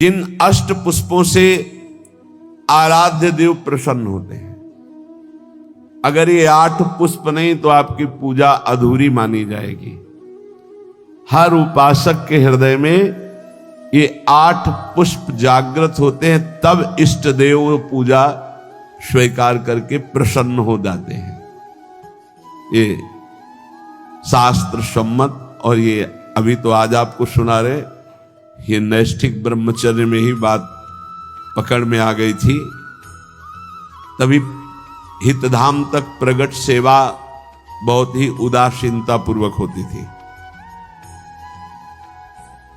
जिन अष्ट पुष्पों से आराध्य देव प्रसन्न होते हैं, अगर ये 8 पुष्प नहीं तो आपकी पूजा अधूरी मानी जाएगी। हर उपासक के हृदय में ये 8 पुष्प जागृत होते हैं, तब इष्ट देव पूजा स्वीकार करके प्रसन्न हो जाते हैं। ये शास्त्र सम्मत, और ये अभी तो आज आपको सुना रहे, ये नैष्ठिक ब्रह्मचर्य में ही बात पकड़ में आ गई थी। तभी हितधाम तक प्रगट सेवा बहुत ही उदासीनता पूर्वक होती थी।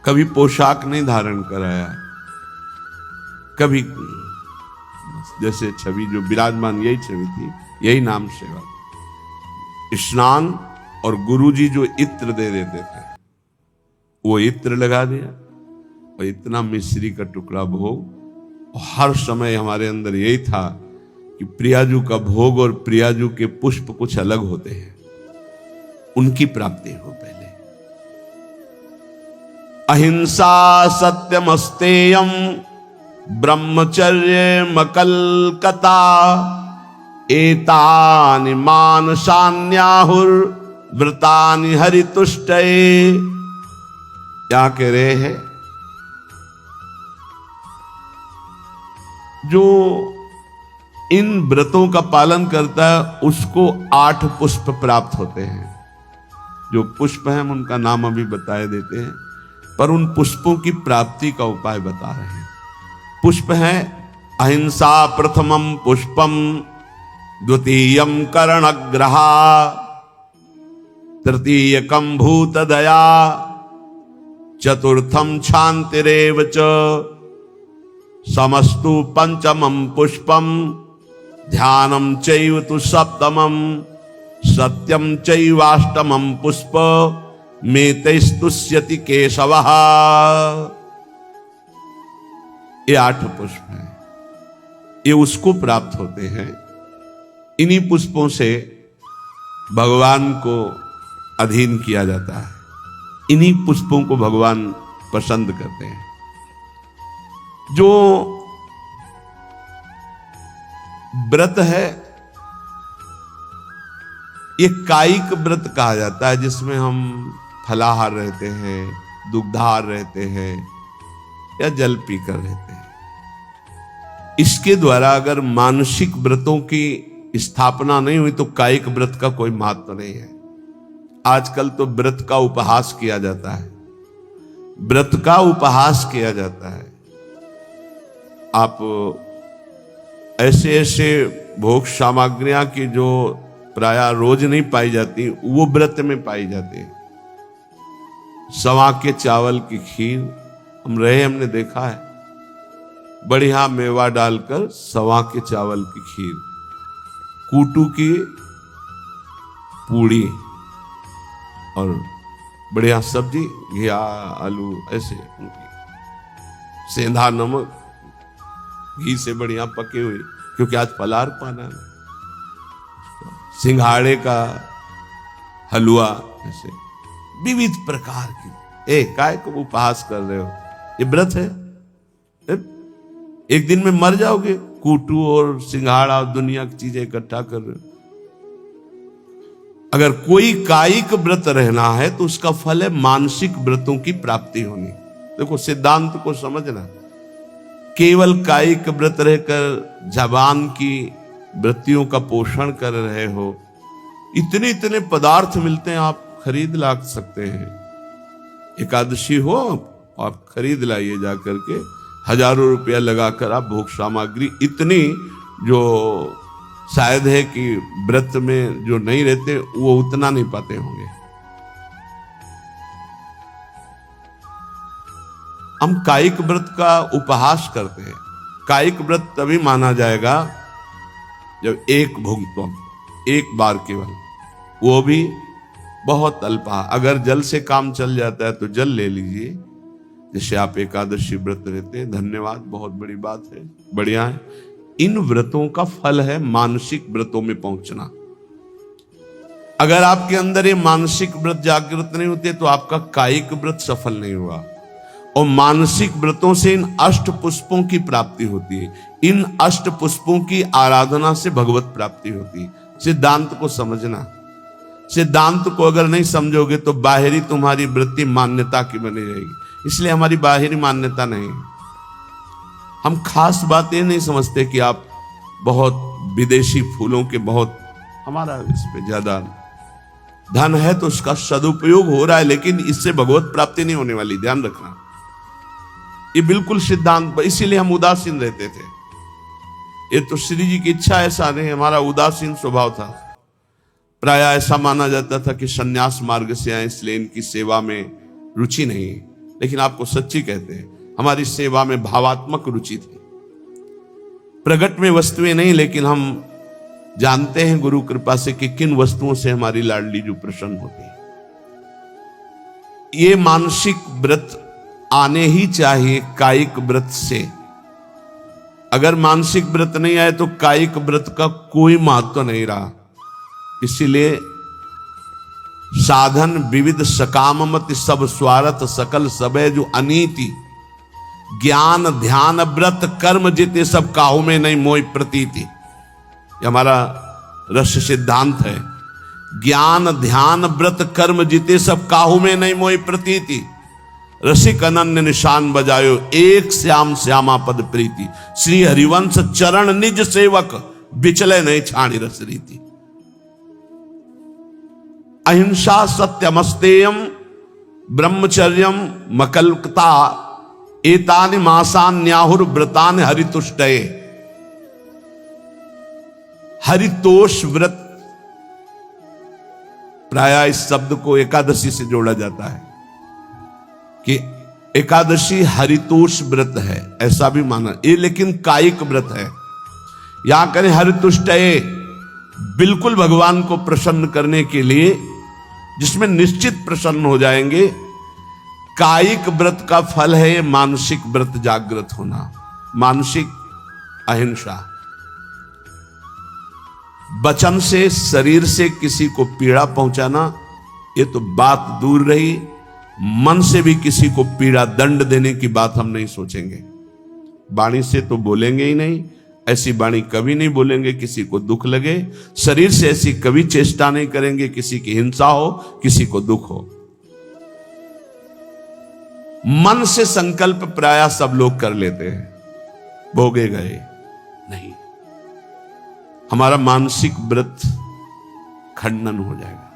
कभी पोशाक नहीं धारण कराया, कभी जैसे छवि जो विराजमान यही छवि थी, यही नाम सेवा। स्नान और गुरुजी जो इत्र दे देते थे, वो इत्र लगा दिया और इतना मिश्री का टुकड़ा भोग। और हर समय हमारे अंदर यही था कि प्रियाजू का भोग और प्रियाजू के पुष्प कुछ अलग होते हैं, उनकी प्राप्ति हो पहले। अहिंसा सत्यमस्तेयम ब्रह्मचर्य मकलकता एतानि मानसान्याहुर व्रतानि हरितुष्टये। क्या कह रहे हैं? जो इन व्रतों का पालन करता है उसको 8 पुष्प प्राप्त होते हैं। जो पुष्प हैं उनका नाम अभी बताए देते हैं, पर उन पुष्पों की प्राप्ति का उपाय बता रहे हैं। पुष्प है अहिंसा प्रथमम पुष्पम, द्वितीयम कर्णग्रहा, तृतीयकम भूत दया, चतुर्थम शांतिरेव च, समस्तु पंचमम पुष्पम, ध्यानम चैव तु सप्तमम, सत्यम चैवाष्टमम पुष्प, मेतैस्तुष्यति केशवः। ये 8 पुष्प हैं, ये उसको प्राप्त होते हैं। इन्हीं पुष्पों से भगवान को अधीन किया जाता है, इन्हीं पुष्पों को भगवान पसंद करते हैं। जो व्रत है ये कायिक व्रत कहा जाता है, जिसमें हम फलाहार रहते हैं, दुग्धाहार रहते हैं या जल पीकर रहते हैं। इसके द्वारा अगर मानसिक व्रतों की स्थापना नहीं हुई तो कायिक व्रत का कोई महत्व नहीं है। आजकल तो व्रत का उपहास किया जाता है, व्रत का उपहास किया जाता है। आप ऐसे ऐसे भोग सामग्रियां की जो प्राय रोज नहीं पाई जाती, वो व्रत में पाई जाती है। सवा के चावल की खीर हमने देखा है, बढ़िया मेवा डालकर सवा के चावल की खीर, कूटू की पूड़ी और बढ़िया सब्जी, घिया आलू, ऐसे उनकी सेंधा नमक घी से बढ़िया पके हुए, क्योंकि आज फलाहार पाना है। सिंघाड़े का हलवा, ऐसे विविध प्रकार की। काय को उपहास कर रहे हो? ये व्रत है? एक दिन में मर जाओगे, कूटू और सिंघाड़ा और दुनिया की चीजें इकट्ठा कर रहे हो। अगर कोई कायिक व्रत रहना है तो उसका फल है मानसिक व्रतों की प्राप्ति होनी। देखो सिद्धांत को समझना, केवल कायिक व्रत रहकर जबान की वृत्तियों का पोषण कर रहे हो, इतने इतने पदार्थ मिलते हैं, आप खरीद ला सकते हैं। एकादशी हो आप खरीद लाइए जा करके, हजारों रुपया लगाकर आप भोग सामग्री, इतनी जो शायद है कि व्रत में जो नहीं रहते वो उतना नहीं पाते होंगे। हम कायिक व्रत का उपहास करते हैं। कायिक व्रत तभी माना जाएगा जब एक भोगित्व, एक बार केवल, वो भी बहुत अल्पा। अगर जल से काम चल जाता है तो जल ले लीजिए, जैसे आप एकादशी व्रत रहते हैं। धन्यवाद, बहुत बड़ी बात है, बढ़िया है। इन व्रतों का फल है मानसिक व्रतों में पहुंचना। अगर आपके अंदर ये मानसिक व्रत जागृत नहीं होते तो आपका कायिक व्रत सफल नहीं हुआ। और मानसिक व्रतों से इन अष्ट पुष्पों की प्राप्ति होती है। इन अष्ट पुष्पों की आराधना से भगवत प्राप्ति होती है। सिद्धांत को समझना, सिद्धांत को अगर नहीं समझोगे तो बाहरी तुम्हारी वृत्ति मान्यता की बनी रहेगी। इसलिए हमारी बाहरी मान्यता नहीं। हम खास बात ये नहीं समझते कि आप बहुत विदेशी फूलों के बहुत, हमारा इस पे ज्यादा धन है तो उसका सदुपयोग हो रहा है, लेकिन इससे भगवत प्राप्ति नहीं होने वाली, ध्यान रखना। ये बिल्कुल सिद्धांत, इसीलिए हम उदासीन रहते थे। ये तो श्री जी की इच्छा, ऐसा नहीं, हमारा उदासीन स्वभाव था। प्राय ऐसा माना जाता था कि सन्यास मार्ग से आए इसलिए इनकी सेवा में रुचि नहीं है। लेकिन आपको सच्ची कहते हैं, हमारी सेवा में भावात्मक रुचि थी, प्रगट में वस्तुएं नहीं। लेकिन हम जानते हैं गुरु कृपा से कि किन वस्तुओं से हमारी लाडली जो प्रसन्न होती है। ये मानसिक व्रत आने ही चाहिए कायिक व्रत से। अगर मानसिक व्रत नहीं आए तो कायिक व्रत का कोई महत्व नहीं रहा। इसीलिए साधन विविध सकाममति सब स्वार्थ सकल सबे जो अनीति, ज्ञान ध्यान व्रत कर्म जिते सब काहू में नहीं मोई प्रतीति। ये हमारा रस सिद्धांत है। ज्ञान ध्यान व्रत कर्म जिते सब काहू में नहीं मोई प्रतीति। रसिक अनन्य निशान बजायो एक श्याम श्यामा पद प्रीति। श्री हरिवंश चरण निज सेवक बिचले नहीं छाणी रस रीति। अहिंसा सत्यमस्तेयम ब्रह्मचर्यम मकल्कता एतानि मासान्याहुर व्रतानि हरितुष्टये। हरितोष व्रत, प्राय इस शब्द को एकादशी से जोड़ा जाता है कि एकादशी हरितोष व्रत है, ऐसा भी माना ये, लेकिन कायिक व्रत है। यहां करें हरितुष्टये, बिल्कुल भगवान को प्रसन्न करने के लिए, जिसमें निश्चित प्रसन्न हो जाएंगे। कायिक व्रत का फल है मानसिक व्रत जागृत होना, मानसिक अहिंसा। वचन से शरीर से किसी को पीड़ा पहुंचाना ये तो बात दूर रही, मन से भी किसी को पीड़ा दंड देने की बात हम नहीं सोचेंगे। वाणी से तो बोलेंगे ही नहीं, ऐसी वाणी कभी नहीं बोलेंगे किसी को दुख लगे। शरीर से ऐसी कभी चेष्टा नहीं करेंगे किसी की हिंसा हो, किसी को दुख हो। मन से संकल्प प्राय सब लोग कर लेते हैं, भोगे गए नहीं। हमारा मानसिक व्रत खंडन हो जाएगा।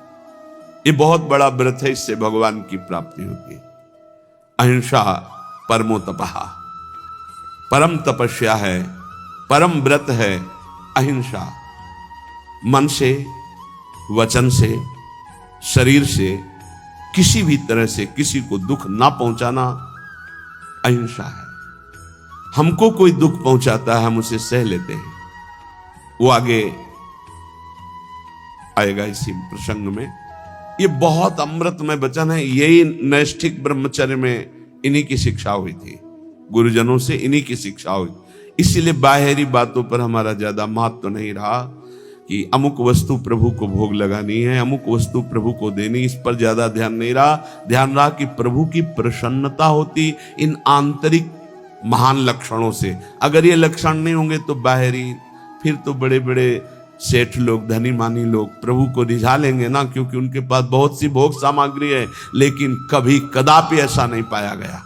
ये बहुत बड़ा व्रत है, इससे भगवान की प्राप्ति होती है। अहिंसा परमो तपः, परम तपस्या है, परम व्रत है अहिंसा। मन से, वचन से, शरीर से, किसी भी तरह से किसी को दुख ना पहुंचाना अहिंसा है। हमको कोई दुख पहुंचाता है, हम उसे सह लेते हैं। वो आगे आएगा इसी प्रसंग में। ये बहुत अमृतमय वचन है। यही नैष्ठिक ब्रह्मचर्य में इन्हीं की शिक्षा हुई थी, गुरुजनों से इन्हीं की शिक्षा हुई। इसीलिए बाहरी बातों पर हमारा ज्यादा महत्व नहीं रहा कि अमुक वस्तु प्रभु को भोग लगानी है, अमुक वस्तु प्रभु को देनी, इस पर ज्यादा ध्यान नहीं रहा। ध्यान रहा कि प्रभु की प्रसन्नता होती इन आंतरिक महान लक्षणों से। अगर ये लक्षण नहीं होंगे तो बाहरी, फिर तो बड़े बड़े सेठ लोग, धनी मानी लोग प्रभु को रिझा लेंगे ना, क्योंकि उनके पास बहुत सी भोग सामग्री है। लेकिन कभी कदापि ऐसा नहीं पाया गया।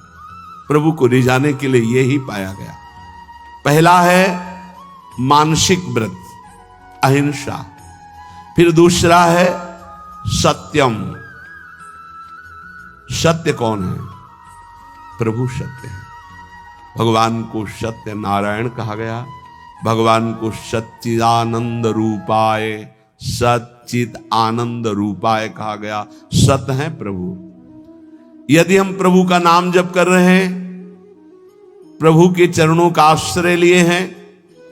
प्रभु को रिझाने के लिए यही पाया गया। पहला है मानसिक व्रत अहिंसा, फिर दूसरा है सत्यम। सत्य कौन है? प्रभु सत्य है। भगवान को सत्य नारायण कहा गया, भगवान को सच्चिदानंद रूपाय, सच्चित आनंद रूपाय कहा गया। सत्य है प्रभु। यदि हम प्रभु का नाम जप कर रहे हैं, प्रभु के चरणों का आश्रय लिए हैं,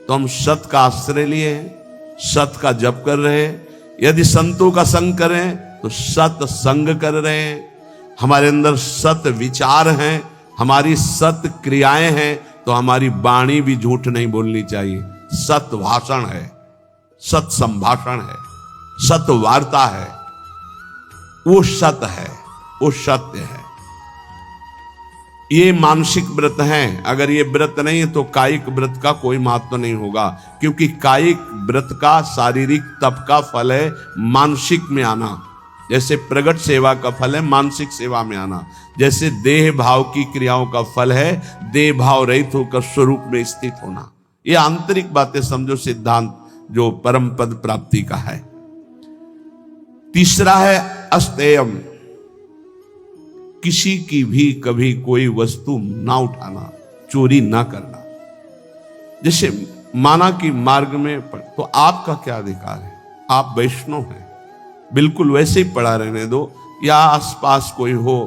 तो हम सत का आश्रय लिए हैं, सत का जप कर रहे हैं। यदि संतों का संग करें तो सत संग कर रहे हैं। हमारे अंदर सत विचार हैं, हमारी सत क्रियाएं हैं, तो हमारी वाणी भी झूठ नहीं बोलनी चाहिए। सत भाषण है, सत संभाषण है, सत वार्ता है, वो सत है, वो सत्य है। ये मानसिक व्रत हैं। अगर ये व्रत नहीं है तो कायिक व्रत का कोई महत्व नहीं होगा, क्योंकि कायिक व्रत का शारीरिक तप का फल है मानसिक में आना। जैसे प्रगट सेवा का फल है मानसिक सेवा में आना, जैसे देह भाव की क्रियाओं का फल है देह भाव रहित होकर स्वरूप में स्थित होना। ये आंतरिक बातें समझो, सिद्धांत जो परम पद प्राप्ति का है। तीसरा है अस्तेयम, किसी की भी कभी कोई वस्तु ना उठाना, चोरी ना करना। जैसे माना कि मार्ग में तो आपका क्या अधिकार है, आप वैष्णव हैं, बिल्कुल वैसे ही पड़ा रहने दो, या आसपास कोई हो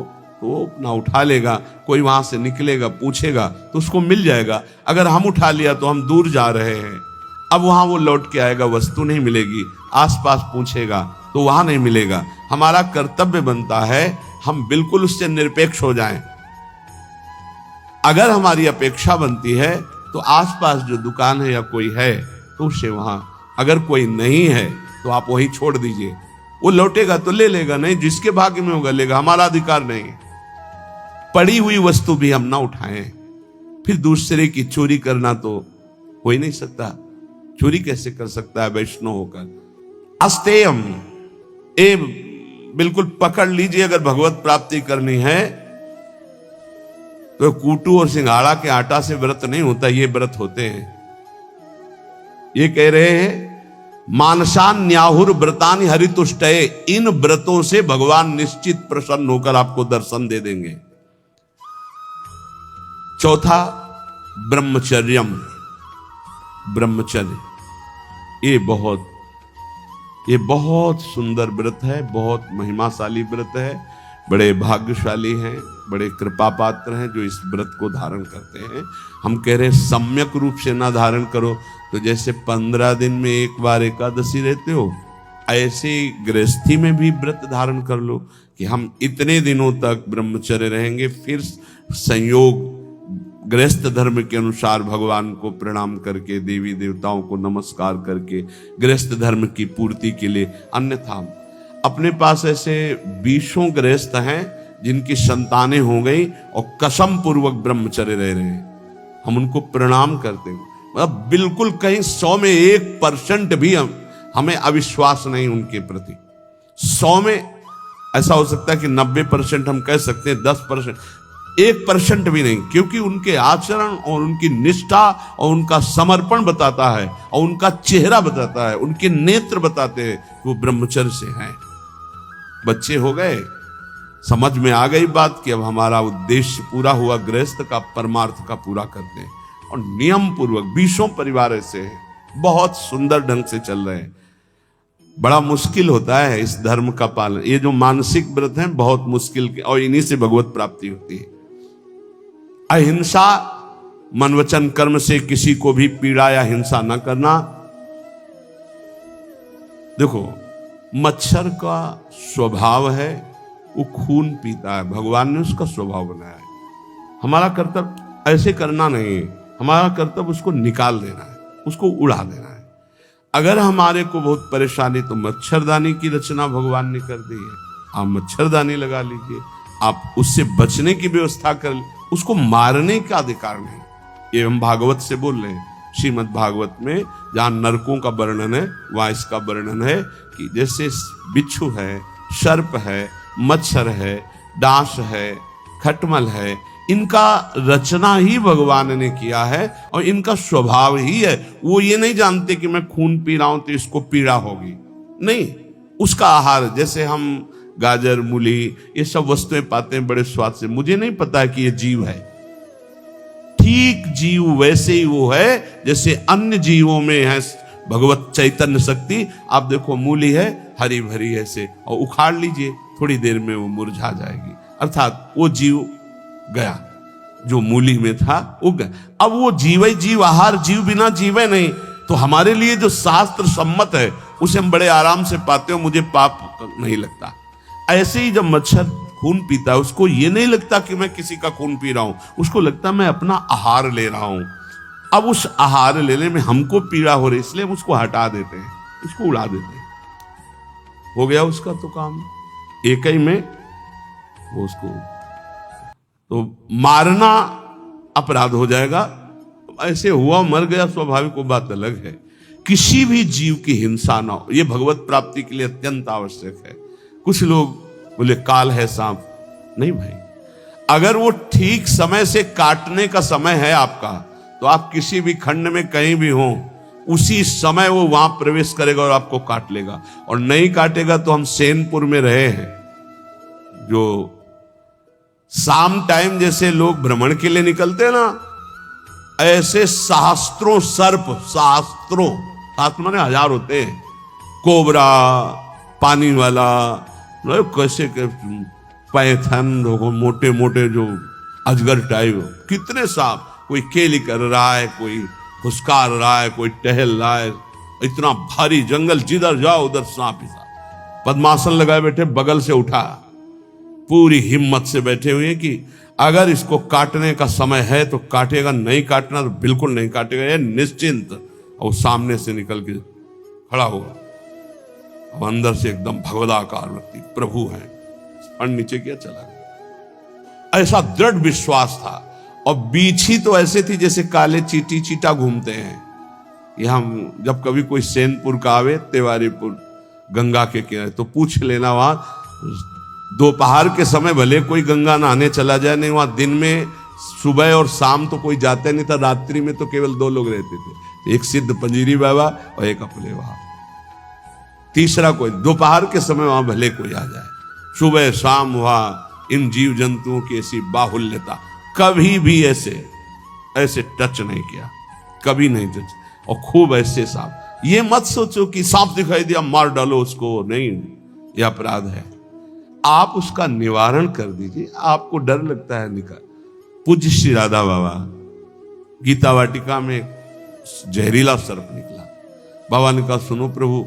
तो ना उठा लेगा, कोई वहां से निकलेगा पूछेगा तो उसको मिल जाएगा। अगर हम उठा लिया तो हम दूर जा रहे हैं, अब वहां वो लौट के आएगा, वस्तु नहीं मिलेगी, आसपास पूछेगा तो वहां नहीं मिलेगा। हमारा कर्तव्य बनता है हम बिल्कुल उससे निरपेक्ष हो जाएं। अगर हमारी अपेक्षा बनती है तो आसपास जो दुकान है या कोई है तो उसे वहां, अगर कोई नहीं है तो आप वही छोड़ दीजिए। वो लौटेगा तो ले लेगा, नहीं जिसके भाग्य में होगा लेगा, हमारा अधिकार नहीं है। पड़ी हुई वस्तु भी हम ना उठाएं। फिर दूसरे की चोरी करना तो हो ही नहीं सकता, चोरी कैसे कर सकता है वैष्णव होकर। अस्तेयम, ए बिल्कुल पकड़ लीजिए, अगर भगवत प्राप्ति करनी है तो कूटू और सिंघाड़ा के आटा से व्रत नहीं होता, ये व्रत होते हैं। ये कह रहे हैं मानसान न्याहुर व्रतानि हरितुष्टये, इन व्रतों से भगवान निश्चित प्रसन्न होकर आपको दर्शन दे देंगे। चौथा ब्रह्मचर्यम, ब्रह्मचर्य, ये बहुत सुंदर व्रत है, बहुत महिमाशाली व्रत है। बड़े भाग्यशाली हैं, बड़े कृपा पात्र हैं जो इस व्रत को धारण करते हैं। हम कह रहे हैं सम्यक रूप से ना धारण करो तो जैसे 15 दिन में एक बार एकादशी रहते हो, ऐसे गृहस्थी में भी व्रत धारण कर लो कि हम इतने दिनों तक ब्रह्मचर्य रहेंगे। फिर संयोग गृहस्थ धर्म के अनुसार भगवान को प्रणाम करके, देवी देवताओं को नमस्कार करके गृहस्थ धर्म की पूर्ति के लिए। अन्यथा अपने पास ऐसे 20 गृहस्थ हैं जिनकी संतानें हो गई और कसम पूर्वक ब्रह्मचर्य रह रहे हैं, हम उनको प्रणाम करते हैं। मतलब बिल्कुल कहीं 100 में 1% भी हमें अविश्वास नहीं उनके प्रति। 100 में ऐसा हो सकता है कि 90% हम कह सकते हैं, 10%, 1% भी नहीं, क्योंकि उनके आचरण और उनकी निष्ठा और उनका समर्पण बताता है और उनका चेहरा बताता है, उनके नेत्र बताते हैं कि वो ब्रह्मचर्य से हैं। बच्चे हो गए, समझ में आ गई बात कि अब हमारा उद्देश्य पूरा हुआ, गृहस्थ का परमार्थ का पूरा करते हैं। और नियम पूर्वक 20 परिवार ऐसे हैं, बहुत सुंदर ढंग से चल रहे हैं। बड़ा मुश्किल होता है इस धर्म का पालन, ये जो मानसिक व्रत हैं बहुत मुश्किल के, और इन्हीं से भगवत प्राप्ति होती है। अहिंसा, मन वचन कर्म से किसी को भी पीड़ा या हिंसा न करना। देखो मच्छर का स्वभाव है वो खून पीता है, भगवान ने उसका स्वभाव बनाया है। हमारा कर्तव्य ऐसे करना नहीं है, हमारा कर्तव्य उसको निकाल देना है, उसको उड़ा देना है। अगर हमारे को बहुत परेशानी तो मच्छरदानी की रचना भगवान ने कर दी है, आप मच्छरदानी लगा लीजिए, आप उससे बचने की व्यवस्था कर, उसको मारने का अधिकार नहीं। ये हम भागवत से बोल रहे हैं, श्रीमद् भागवत में जहां नरकों का वर्णन है वहां इसका वर्णन है कि जैसे बिच्छू है, सर्प है, मच्छर है, डांस है, खटमल है, इनका रचना ही भगवान ने किया है और इनका स्वभाव ही है। वो ये नहीं जानते कि मैं खून पी रहा हूं तो इसको पीड़ा होगी, नहीं, उसका आहार, जैसे हम गाजर, मूली, ये सब वस्तुएं पाते हैं बड़े स्वाद से, मुझे नहीं पता कि ये जीव है। ठीक जीव वैसे ही वो है जैसे अन्य जीवों में है भगवत चैतन्य शक्ति। आप देखो मूली है हरी भरी ऐसे, और उखाड़ लीजिए थोड़ी देर में वो मुरझा जाएगी, अर्थात वो जीव गया जो मूली में था, वो गया। अब वो जीव ही जीव, आहार जीव बिना जीवे नहीं। तो हमारे लिए जो शास्त्र सम्मत है उसे हम बड़े आराम से पाते हो, मुझे पाप नहीं लगता। ऐसे ही जब मच्छर खून पीता है उसको ये नहीं लगता कि मैं किसी का खून पी रहा हूं, उसको लगता मैं अपना आहार ले रहा हूं। अब उस आहार लेने में हमको पीड़ा हो रही, इसलिए हम उसको हटा देते हैं, उसको उड़ा देते हैं, हो गया उसका तो काम एक ही में वो उसको। तो मारना अपराध हो जाएगा। ऐसे हुआ मर गया स्वाभाविक, वो बात अलग है। किसी भी जीव की हिंसा ना हो, ये भगवत प्राप्ति के लिए अत्यंत आवश्यक है। कुछ लोग बोले काल है सांप, नहीं भाई, अगर वो ठीक समय से काटने का समय है आपका, तो आप किसी भी खंड में कहीं भी हो, उसी समय वो वहां प्रवेश करेगा और आपको काट लेगा। और नहीं काटेगा तो हम सेनपुर में रहे हैं, जो शाम टाइम जैसे लोग भ्रमण के लिए निकलते हैं ना, ऐसे सहस्त्रों सर्प, सहस्त्रों, शास्त्र माने हजार होते हैं, कोबरा, पानी वाला, कैसे पैथन, मोटे मोटे जो अजगर टाइप, कितने सांप, कोई केली कर रहा है, कोई फुसकार रहा है, कोई टहल रहा है, इतना भारी जंगल, जिधर जाओ उधर सांप ही सांप। पद्मासन लगाए बैठे, बगल से उठा, पूरी हिम्मत से बैठे हुए कि अगर इसको काटने का समय है तो काटेगा, नहीं काटना तो बिल्कुल नहीं काटेगा, ये निश्चिंत। और सामने से निकल के खड़ा होगा, अब अंदर से एकदम भगवदाकार व्यक्ति, प्रभु है, और नीचे किया चला गया। ऐसा दृढ़ विश्वास था। और बीछी तो ऐसे थी जैसे काले चीटी चीटा घूमते हैं। ये हम जब कभी कोई सैनपुर का आवे, तिवारीपुर गंगा के किनारे, तो पूछ लेना, वहां दोपहर के समय भले कोई गंगा नहाने चला जाए, नहीं वहां दिन में सुबह और शाम तो कोई जाते नहीं था, रात्रि में तो केवल 2 लोग रहते थे, एक सिद्ध पंजीरी बाबा और एक अपने वहां, तीसरा कोई। दोपहर के समय वहां भले कोई आ जाए, सुबह शाम वहां इन जीव जंतुओं की ऐसी बाहुल्यता, कभी भी ऐसे टच नहीं किया, कभी नहीं टच। और खूब ऐसे सांप, ये मत सोचो कि सांप दिखाई दिया मार डालो उसको, नहीं, यह अपराध है। आप उसका निवारण कर दीजिए। आपको डर लगता है निकाल। पूज्य श्री राधा बाबा गीता वाटिका में जहरीला सर्प निकला, बाबा ने कहा सुनो प्रभु,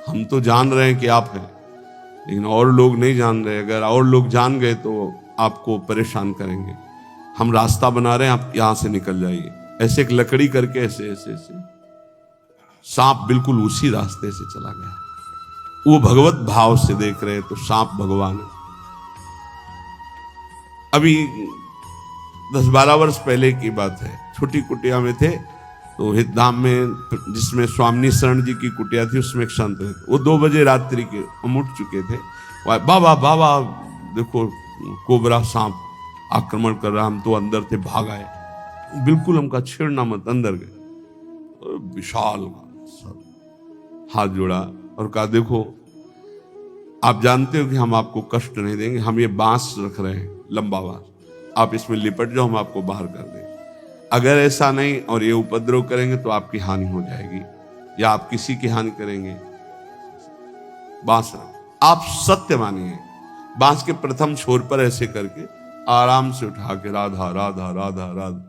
हम तो जान रहे हैं कि आप हैं, लेकिन और लोग नहीं जान रहे, अगर और लोग जान गए तो आपको परेशान करेंगे, हम रास्ता बना रहे हैं, आप यहां से निकल जाइए। ऐसे एक लकड़ी करके ऐसे ऐसे ऐसे सांप बिल्कुल उसी रास्ते से चला गया। वो भगवत भाव से देख रहे तो सांप भगवान है। अभी 10-12 वर्ष पहले की बात है, छोटी कुटिया में थे, तो हितधाम में जिसमें स्वामी शरण जी की कुटिया थी, उसमें एक संत थे, वो 2 बजे रात्रि के हम उठ चुके थे, बाबा बाबा देखो कोबरा सांप आक्रमण कर रहा, हम तो अंदर थे, भाग आए, बिल्कुल हमका छेड़ना मत, अंदर गए, विशाल हाथ जोड़ा और कहा देखो आप जानते हो कि हम आपको कष्ट नहीं देंगे, हम ये बांस रख रहे हैं, लंबा बांस, आप इसमें लिपट जाओ, हम आपको बाहर कर देंगे। अगर ऐसा नहीं और ये उपद्रव करेंगे तो आपकी हानि हो जाएगी या आप किसी की हानि करेंगे। बांस आप सत्य मानिए, बांस के प्रथम छोर पर ऐसे करके आराम से उठा के राधा राधा राधा राधा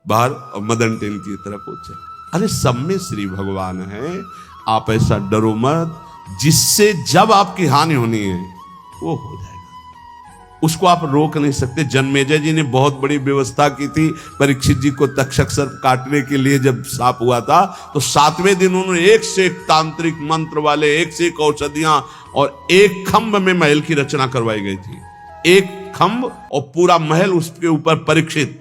बाहर, और मदन टेन की तरफ पहुंचे। अरे सब में श्री भगवान है, आप ऐसा डरो मत, जिससे जब आपकी हानि होनी है वो हो जाएगा, उसको आप रोक नहीं सकते। जन्मेजय जी ने बहुत बड़ी व्यवस्था की थी परीक्षित जी को तक्षक सर्प काटने के लिए। जब साप हुआ था तो 7वें दिन उन्होंने एक से एक तांत्रिक मंत्र वाले, एक से एक औषधियां, और एक खंभ में महल की रचना करवाई गई थी। एक खंभ और पूरा महल, उसके ऊपर परीक्षित,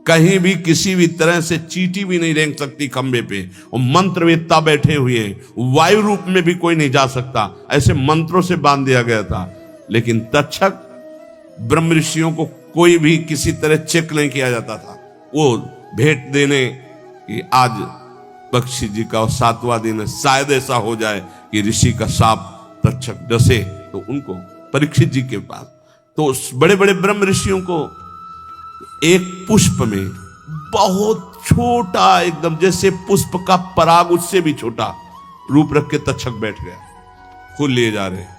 कहीं भी किसी भी तरह से चींटी भी नहीं रेंग सकती खंबे पे, और मंत्रवेत्ता बैठे हुए हैं, वायु रूप में भी कोई नहीं जा सकता, ऐसे मंत्रों से बांध दिया गया था। लेकिन तक्षक ब्रह्म ऋषियों को कोई भी किसी तरह चेक नहीं किया जाता था। वो भेंट देने कि आज पक्षी जी का 7वां दिन है, शायद ऐसा हो जाए कि ऋषि का साप तक्षक डसे, तो उनको परीक्षित जी के पास, तो बड़े बड़े ब्रह्म ऋषियों को एक पुष्प में बहुत छोटा, एकदम जैसे पुष्प का पराग उससे भी छोटा रूप रख के तक्षक बैठ गया, खुद लिए जा रहे हैं,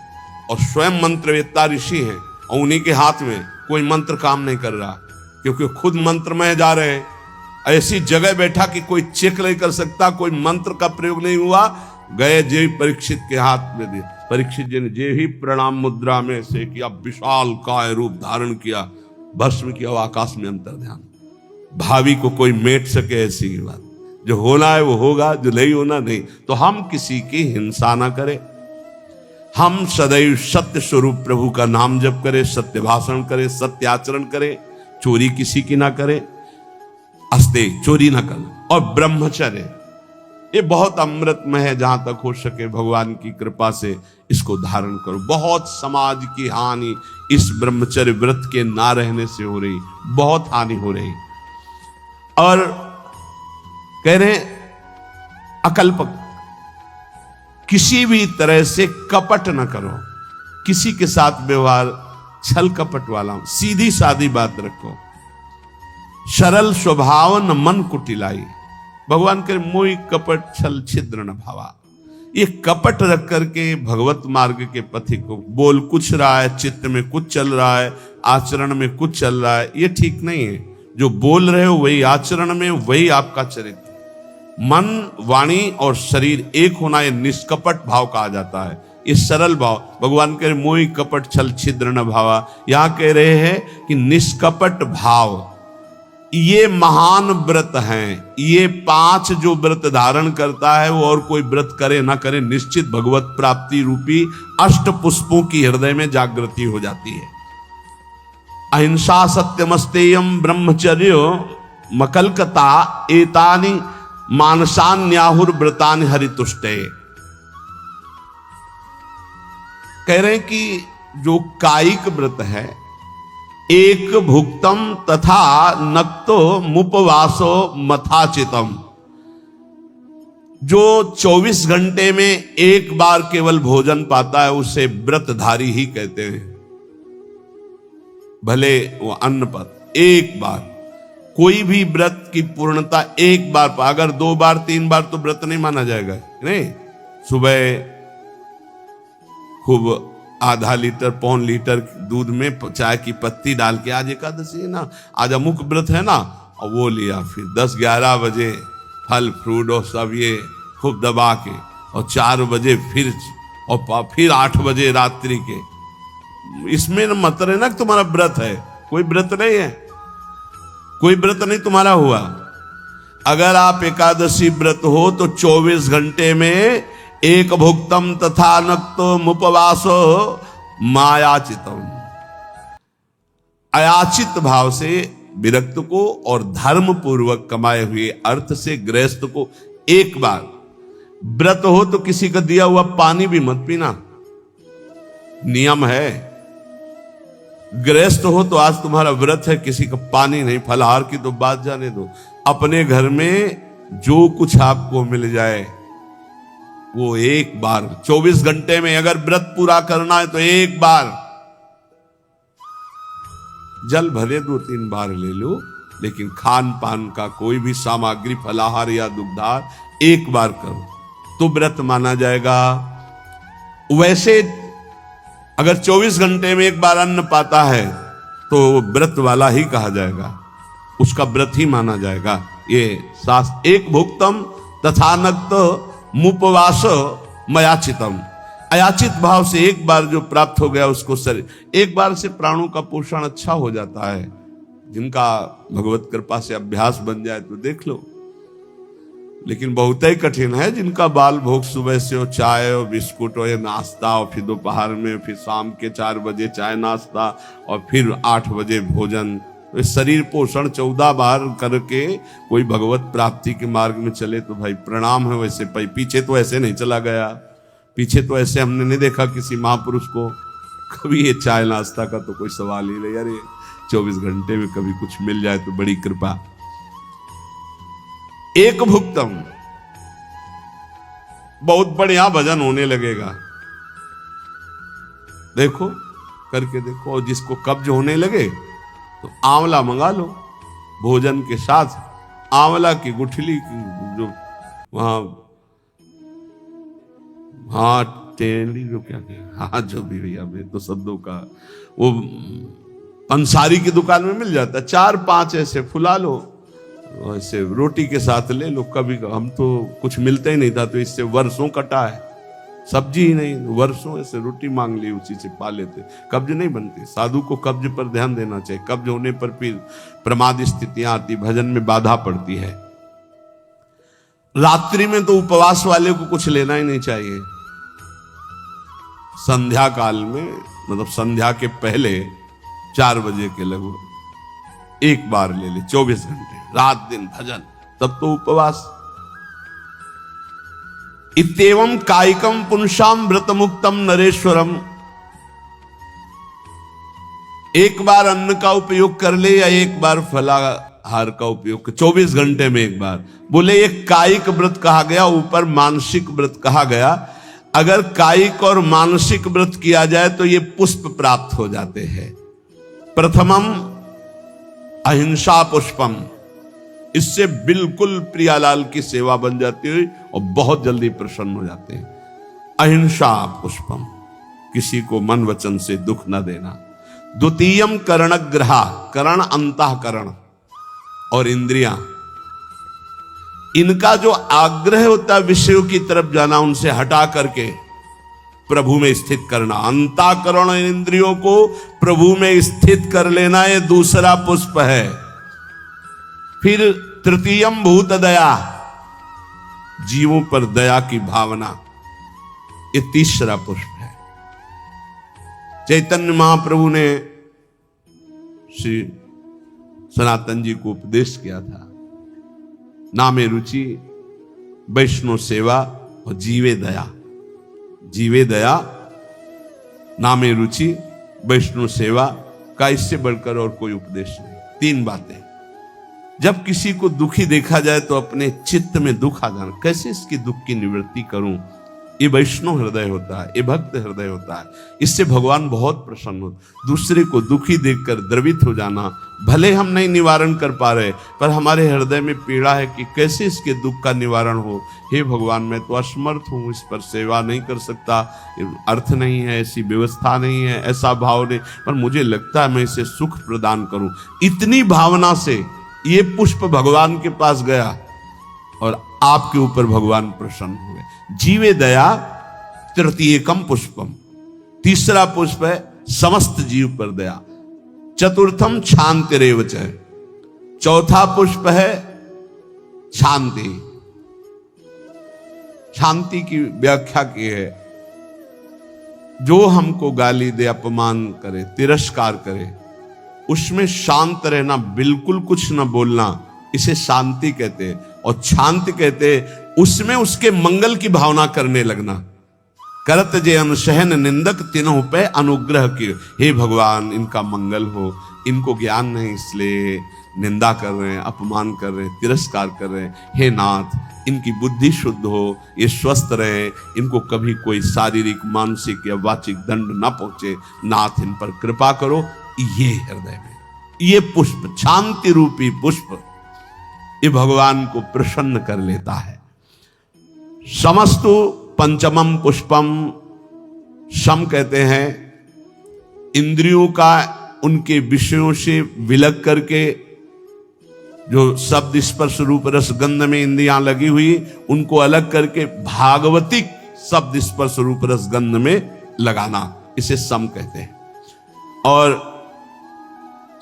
और स्वयं मंत्रवेत्ता ऋषि हैं, और उन्हीं के हाथ में कोई मंत्र काम नहीं कर रहा, क्योंकि खुद मंत्र में जा रहे हैं। ऐसी जगह बैठा कि कोई चेक नहीं कर सकता, कोई मंत्र का प्रयोग नहीं हुआ। गए जे परीक्षित के हाथ में दिए, परीक्षित जी ने जे ही प्रणाम मुद्रा में से किया, विशाल काय रूप धारण किया, भस्म किया, आकाश में अंतर ध्यान। भावी को कोई मेट सके ऐसी बात, जो होना है वो होगा, जो नहीं होना नहीं। तो हम किसी की हिंसा ना करें, हम सदैव सत्य स्वरूप प्रभु का नाम जप करें, सत्य भाषण करें, सत्य आचरण करें, चोरी किसी की ना करे, अस्ते चोरी ना कर, और ब्रह्मचर्य ये बहुत अमृतमय है। जहां तक हो सके भगवान की कृपा से इसको धारण करो। बहुत समाज की हानि इस ब्रह्मचर्य व्रत के ना रहने से हो रही, बहुत हानि हो रही। और कह रहे अकल्पक, किसी भी तरह से कपट न करो, किसी के साथ व्यवहार छल कपट वाला, सीधी सादी बात रखो। सरल स्वभाव न मन कुटिलाई, भगवान करे मोहि कपट छल छिद्र न भावा। ये कपट रख करके भगवत मार्ग के पथिक को, बोल कुछ रहा है, चित्त में कुछ चल रहा है, आचरण में कुछ चल रहा है, ये ठीक नहीं है। जो बोल रहे हो वही आचरण में, वही आपका चरित्र। मन, वाणी और शरीर एक होना, ये निष्कपट भाव कहा जाता है, ये सरल भाव। भगवान कह रहे मोहि कपट छल छिद्र न भावा, यहां कह रहे हैं कि निष्कपट भाव ये महान व्रत हैं। ये 5 जो व्रत धारण करता है वो और कोई व्रत करे ना करे, निश्चित भगवत प्राप्ति रूपी अष्ट पुष्पों की हृदय में जागृति हो जाती है। अहिंसा सत्यमस्तेयम ब्रह्मचर्य मकलकता एतानि मानसान्याहुर व्रतानि हरितुष्टे। कह रहे हैं कि जो कायिक व्रत है, एक भुक्तम तथा नक्तो मुपवासो मथाचितम, जो 24 घंटे में एक बार केवल भोजन पाता है उसे व्रतधारी ही कहते हैं। भले वो अन्न पर एक बार, कोई भी व्रत की पूर्णता एक बार, अगर 2 बार 3 बार तो व्रत नहीं माना जाएगा। नहीं, सुबह खूब आधा लीटर पौन लीटर दूध में चाय की पत्ती डाल के, आज एकादशी है ना, आज अमुक व्रत है ना, और वो लिया। फिर 10-11 बजे फल फ्रूट और सब ये खूब दबा के, और 4 बजे फिर, और फिर 8 बजे रात्रि के। इसमें मतलब है ना कि तुम्हारा व्रत है, कोई व्रत नहीं है, कोई व्रत नहीं तुम्हारा हुआ। अगर आप एकादशी व्रत हो तो 24 घंटे में एक भुक्तम तथा नक्तो मुपवासो मायाचितम, अयाचित भाव से विरक्त को और धर्म पूर्वक कमाए हुए अर्थ से गृहस्थ को एक बार। व्रत हो तो किसी का दिया हुआ पानी भी मत पीना, नियम है। गृहस्थ हो तो आज तुम्हारा व्रत है, किसी का पानी नहीं, फलाहार की तो बात जाने दो। अपने घर में जो कुछ आपको मिल जाए वो एक बार, 24 घंटे में अगर व्रत पूरा करना है तो एक बार। जल भले 2-3 बार ले लो, लेकिन खान पान का कोई भी सामग्री, फलाहार या दुग्धार एक बार करो तो व्रत माना जाएगा। वैसे अगर 24 घंटे में एक बार अन्न पाता है तो व्रत वाला ही कहा जाएगा, उसका व्रत ही माना जाएगा। ये शास्त्र, एक भुक्तम तथा नक्त मुपवास मयाचितम, अयाचित भाव से एक बार जो प्राप्त हो गया उसको शरीर, एक बार से प्राणों का पोषण अच्छा हो जाता है। जिनका भगवत कृपा से अभ्यास बन जाए तो देख लो, लेकिन बहुत ही कठिन है जिनका बाल भोग सुबह से हो चाय और बिस्कुट और नाश्ता, और फिर दोपहर में, फिर शाम के 4 बजे चाय नाश्ता, और फिर 8 बजे भोजन। तो शरीर पोषण 14 बार करके कोई भगवत प्राप्ति के मार्ग में चले तो भाई प्रणाम है। वैसे पीछे तो ऐसे नहीं चला गया, पीछे तो ऐसे हमने नहीं देखा किसी महापुरुष को कभी ये चाय नाश्ता का तो कोई सवाल ही नहीं। यार 24 घंटे में कभी कुछ मिल जाए तो बड़ी कृपा। एक भुक्तम, बहुत बढ़िया भजन होने लगेगा, देखो करके देखो। और जिसको कब्ज होने लगे तो आंवला मंगा लो, भोजन के साथ आंवला की गुठली जो वहां, हाँ टेंडी जो क्या हाँ जो भी भैया, मैं तो शब्दों का वो पंसारी की दुकान में मिल जाता है। 4-5 ऐसे फुला लो, ऐसे रोटी के साथ ले लो। कभी हम तो कुछ मिलता ही नहीं था तो इससे वर्षों कटा है, सब्जी ही नहीं, वर्षों ऐसे रोटी मांग ली, उसी से पा लेते। कब्ज नहीं बनती। साधु को कब्ज पर ध्यान देना चाहिए, कब्ज होने पर फिर प्रमाद स्थितियां आती, भजन में बाधा पड़ती है। रात्रि में तो उपवास वाले को कुछ लेना ही नहीं चाहिए। संध्या काल में, मतलब संध्या के पहले 4 बजे के लगभग एक बार ले ले, 24 घंटे रात दिन भजन, तब तो उपवास। इत्येवं कायिकम पुंसाम व्रत मुक्तम नरेश्वरम। एक बार अन्न का उपयोग कर ले या एक बार फलाहार का उपयोग, 24 घंटे में एक बार। बोले ये कायिक व्रत कहा गया, ऊपर मानसिक व्रत कहा गया। अगर कायिक और मानसिक व्रत किया जाए तो ये पुष्प प्राप्त हो जाते हैं। प्रथमम अहिंसा पुष्पम, इससे बिल्कुल प्रियालाल की सेवा बन जाती है और बहुत जल्दी प्रसन्न हो जाते हैं। अहिंसा पुष्पम, किसी को मन वचन से दुख न देना। द्वितीयम करणग्रहा, करण अंतःकरण और इंद्रियां, इनका जो आग्रह होता है विषयों की तरफ जाना, उनसे हटा करके प्रभु में स्थित करना। अंतःकरण इंद्रियों को प्रभु में स्थित कर लेना, ये दूसरा पुष्प है। फिर तृतीयम भूत दया, जीवों पर दया की भावना, ये तीसरा पुष्प है। चैतन्य महाप्रभु ने श्री सनातन जी को उपदेश किया था, नामे रुचि, वैष्णव सेवा और जीवे दया। जीवे दया, नामे रुचि, वैष्णव सेवा का इससे बढ़कर और कोई उपदेश नहीं। 3 बातें। जब किसी को दुखी देखा जाए तो अपने चित्त में दुख आ जाना, कैसे इसकी दुख की निवृत्ति करूं, ये वैष्णव हृदय होता है, ये भक्त हृदय होता है। इससे भगवान बहुत प्रसन्न होते। दूसरे को दुखी देखकर द्रवित हो जाना, भले हम नहीं निवारण कर पा रहे, पर हमारे हृदय में पीड़ा है कि कैसे इसके दुख का निवारण हो। हे भगवान, मैं तो असमर्थ हूं, इस पर सेवा नहीं कर सकता, अर्थ नहीं है, ऐसी व्यवस्था नहीं है, ऐसा भाव नहीं, पर मुझे लगता है मैं इसे सुख प्रदान करूं। इतनी भावना से ये पुष्प भगवान के पास गया और आपके ऊपर भगवान प्रसन्न हुए। जीवे दया तृतीयकम पुष्पम, तीसरा पुष्प है समस्त जीव पर दया। चतुर्थम शांतिरेव च, चौथा पुष्प है शांति। शांति की व्याख्या की है, जो हमको गाली दे, अपमान करे, तिरस्कार करे, उसमें शांत रहना, बिल्कुल कुछ न बोलना, इसे शांति कहते हैं। और शांति कहते हैं उसमें उसके मंगल की भावना करने लगना। करत जे अनसहन निंदक तिन्हों पे अनुग्रह की, हे भगवान इनका मंगल हो, इनको ज्ञान नहीं इसलिए निंदा कर रहे हैं, अपमान कर रहे हैं, तिरस्कार कर रहे हैं। हे नाथ, इनकी बुद्धि शुद्ध हो, ये स्वस्थ रहे, इनको कभी कोई शारीरिक, मानसिक या वाचिक दंड ना पहुंचे। नाथ इन पर कृपा करो। ये हृदय में ये पुष्प, शांति रूपी पुष्प, ये भगवान को प्रसन्न कर लेता है। समस्तु पंचमम पुष्पम, सम कहते हैं इंद्रियों का उनके विषयों से विलग करके, जो शब्द स्पर्श रूप रस गंध में इंद्रियां लगी हुई, उनको अलग करके भागवतिक शब्द स्पर्श रूप रस गंध में लगाना, इसे सम कहते हैं। और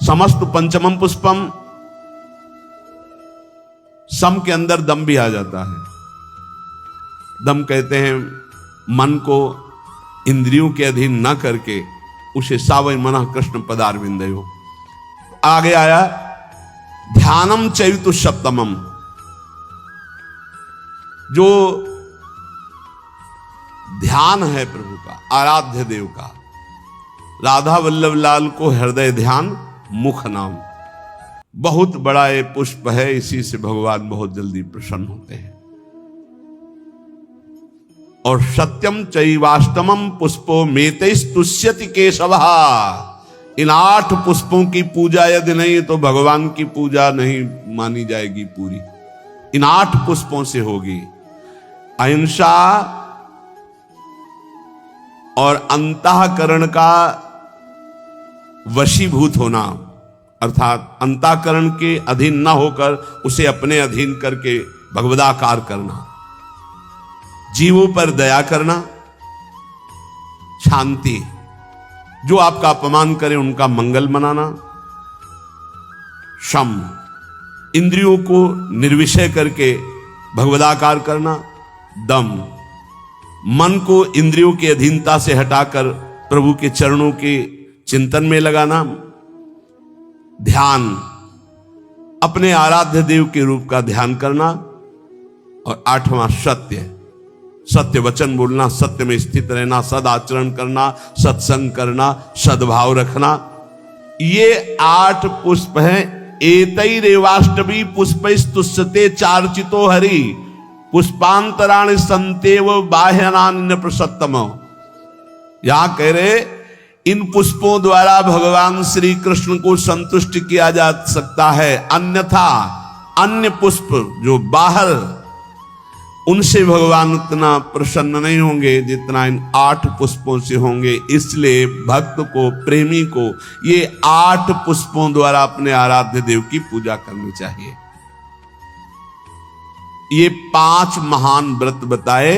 समस्त पंचमम पुष्पम, सम के अंदर दम भी आ जाता है। दम कहते हैं मन को इंद्रियों के अधीन न करके उसे सावय मना कृष्ण पदारविंदयो। आगे आया ध्यानम चैतु सप्तमम, जो ध्यान है प्रभु का, आराध्य देव का। राधा वल्लभ लाल को हृदय ध्यान मुख नाम, बहुत बड़ा ये पुष्प है, इसी से भगवान बहुत जल्दी प्रसन्न होते हैं। और सत्यम चैवाष्टमम पुष्पो मेतैस्तुष्यति केशवः, इन 8 पुष्पों की पूजा यदि नहीं तो भगवान की पूजा नहीं मानी जाएगी पूरी। इन 8 पुष्पों से होगी। अहिंसा और अंतःकरण का वशीभूत होना, अर्थात अंतःकरण के अधीन ना होकर उसे अपने अधीन करके भगवदाकार करना, जीवों पर दया करना, शांति, जो आपका अपमान करे उनका मंगल मनाना, शम, इंद्रियों को निर्विषय करके भगवदाकार करना, दम, मन को इंद्रियों की अधीनता से हटाकर प्रभु के चरणों के चिंतन में लगाना, ध्यान, अपने आराध्य देव के रूप का ध्यान करना। और 8वां सत्य, सत्य वचन बोलना, सत्य में स्थित रहना, सद आचरण करना, सत्संग करना, सद्भाव रखना। ये 8 पुष्प हैं। एतैरेवाष्टभी पुष्पैस्तुष्यते चार्चितो हरि पुष्पांतराणि संतेव बाह्यानान्य प्रसत्तम। यहां कह रहे इन पुष्पों द्वारा भगवान श्री कृष्ण को संतुष्ट किया जा सकता है, अन्यथा अन्य पुष्प जो बाहर, उनसे भगवान उतना प्रसन्न नहीं होंगे जितना इन 8 पुष्पों से होंगे। इसलिए भक्त को, प्रेमी को ये 8 पुष्पों द्वारा अपने आराध्य देव की पूजा करनी चाहिए। ये 5 महान व्रत बताए,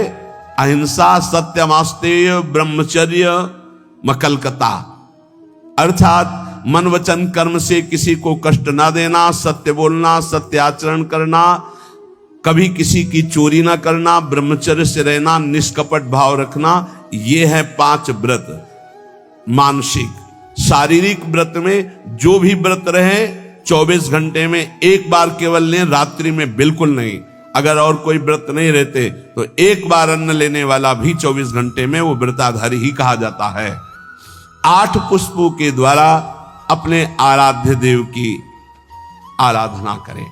अहिंसा, सत्यमास्तेय, ब्रह्मचर्य, मकलकता, अर्थात मन वचन कर्म से किसी को कष्ट ना देना, सत्य बोलना, सत्य आचरण करना, कभी किसी की चोरी ना करना, ब्रह्मचर्य से रहना, निष्कपट भाव रखना। ये है 5 व्रत। मानसिक शारीरिक व्रत में जो भी व्रत रहे 24 घंटे में एक बार केवल लें, रात्रि में बिल्कुल नहीं। अगर और कोई व्रत नहीं रहते तो एक बार अन्न लेने वाला भी 24 घंटे में वो व्रताधारी ही कहा जाता है। 8 पुष्पों के द्वारा अपने आराध्य देव की आराधना करें।